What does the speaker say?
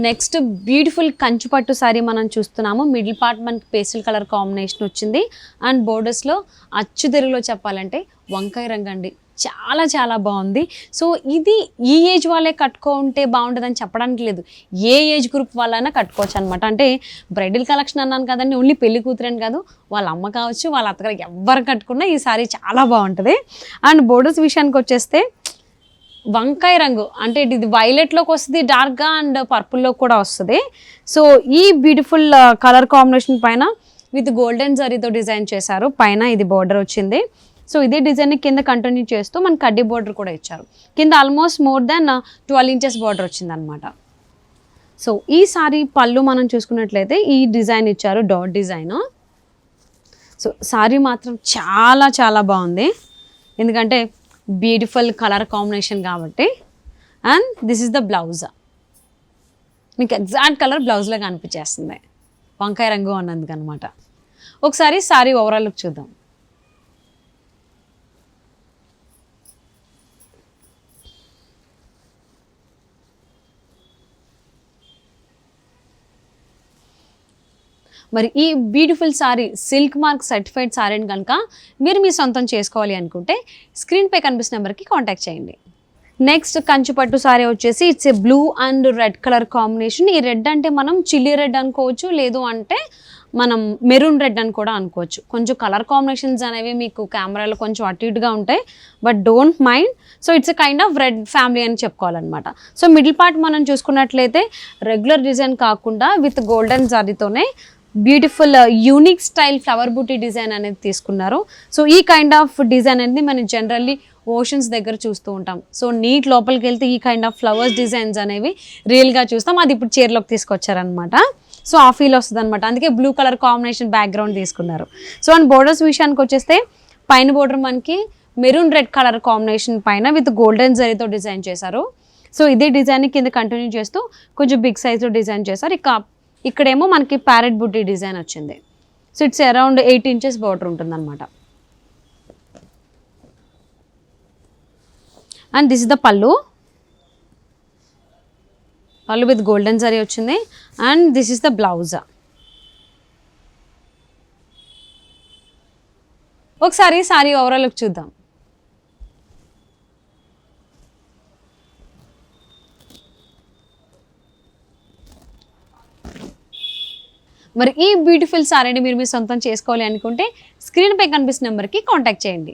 Next beautiful కంచుపట్టు sorry మనం చూస్తున్నాము. Middle part మనకి పేస్టల్ కలర్ కాంబినేషన్ వచ్చింది అండ్ బోర్డర్స్లో అచ్చు తెలుగులో చెప్పాలంటే వంకాయ రంగు అండి. చాలా చాలా బాగుంది. సో ఇది ఈ ఏజ్ వాళ్ళే కట్టుకుంటే బాగుంటుందని చెప్పడానికి లేదు, ఏ ఏజ్ గ్రూప్ వాళ్ళైనా కట్టుకోవచ్చు అనమాట. అంటే బ్రైడల్ కలెక్షన్ అన్నాను కదండి, ఓన్లీ పెళ్లి కూతురని కాదు, వాళ్ళ అమ్మ కావచ్చు వాళ్ళ అత్తగారు ఎవరు కట్టుకున్నా ఈ సారీ చాలా బాగుంటుంది. అండ్ బోర్డర్స్ విషయానికి వచ్చేస్తే వంకాయ రంగు అంటే ఇది వైలెట్లోకి వస్తుంది డార్క్గా అండ్ పర్పుల్లో కూడా వస్తుంది. సో ఈ బ్యూటిఫుల్ కలర్ కాంబినేషన్ పైన విత్ గోల్డెన్ జరీతో డిజైన్ చేశారు. పైన ఇది బోర్డర్ వచ్చింది. సో ఇదే డిజైన్ కింద కంటిన్యూ చేస్తూ మనకి కడ్డీ బోర్డర్ కూడా ఇచ్చారు. కింద almost more than 12 inches border వచ్చింది అనమాట. సో ఈ సారీ పళ్ళు మనం చూసుకున్నట్లయితే ఈ డిజైన్ ఇచ్చారు, డాట్ డిజైన్. సో సారీ మాత్రం చాలా చాలా బాగుంది, ఎందుకంటే బ్యూటిఫుల్ కలర్ కాంబినేషన్ కాబట్టి. And this is the blouse, మీకు ఎగ్జాక్ట్ కలర్ బ్లౌజ్లో కనిపించేస్తుంది వంకాయ రంగు అన్నందుకు అనమాట. ఒకసారి సారీ ఓవరాల్ లుక్ చూద్దాం. మరి ఈ beautiful sari silk mark certified సారీని కనుక మీరు మీ సొంతం చేసుకోవాలి అనుకుంటే స్క్రీన్పై కనిపిస్తున్న నెంబర్కి కాంటాక్ట్ చేయండి. నెక్స్ట్ కంచుపట్టు సారీ వచ్చేసి it's a blue and red colour combination. ఈ రెడ్ అంటే మనం చిల్లీ రెడ్ అనుకోవచ్చు, లేదు అంటే మనం మెరూన్ రెడ్ అని కూడా అనుకోవచ్చు. కొంచెం కలర్ కాంబినేషన్స్ అనేవి మీకు కెమెరాలో కొంచెం అటు ఇటుగా ఉంటాయి, but don't mind. So it's a kind of red family అని చెప్పుకోవాలన్నమాట. సో మిడిల్ పార్ట్ మనం చూసుకున్నట్లయితే రెగ్యులర్ డిజైన్ కాకుండా విత్ గోల్డెన్ జరీతోనే బ్యూటిఫుల్ యూనిక్ స్టైల్ ఫ్లవర్ బూటీ డిజైన్ అనేది తీసుకున్నారు. సో ఈ కైండ్ ఆఫ్ డిజైన్ అనేది మనం జనరల్లీ ఓషన్స్ దగ్గర చూస్తూ ఉంటాం. సో నీట్ లోపలికి వెళ్తే ఈ కైండ్ ఆఫ్ ఫ్లవర్స్ డిజైన్స్ అనేవి రియల్గా చూస్తాం. అది ఇప్పుడు చీరలోకి తీసుకొచ్చారనమాట. సో ఆ ఫీల్ వస్తుంది అనమాట, అందుకే బ్లూ కలర్ కాంబినేషన్ బ్యాక్గ్రౌండ్ తీసుకున్నారు. సో అండ్ బోర్డర్స్ విషయానికి వచ్చేస్తే పైన బోర్డర్ మనకి మెరూన్ రెడ్ కలర్ కాంబినేషన్ పైన విత్ గోల్డెన్ జరీతో డిజైన్ చేశారు. సో ఇదే డిజైన్ కింద కంటిన్యూ చేస్తూ కొంచెం బిగ్ సైజ్లో డిజైన్ చేశారు. ఇక్కడేమో మనకి ప్యారెట్ బుట్టి డిజైన్ వచ్చింది. So it's around 8 inches border ఉంటుంది అనమాట. అండ్ దిస్ ఇస్ ద పళ్ళు విత్ గోల్డెన్ జరీ వచ్చింది. And this is the blouse. ఒకసారి సారీ ఓవరాల్ లుక్ చూద్దాం. మరి ఈ బ్యూటిఫుల్ సారీని మీరు మీ సొంతం చేసుకోవాలి అనుకుంటే స్క్రీన్పై కనిపిస్తున్న నెంబర్కి కాంటాక్ట్ చేయండి.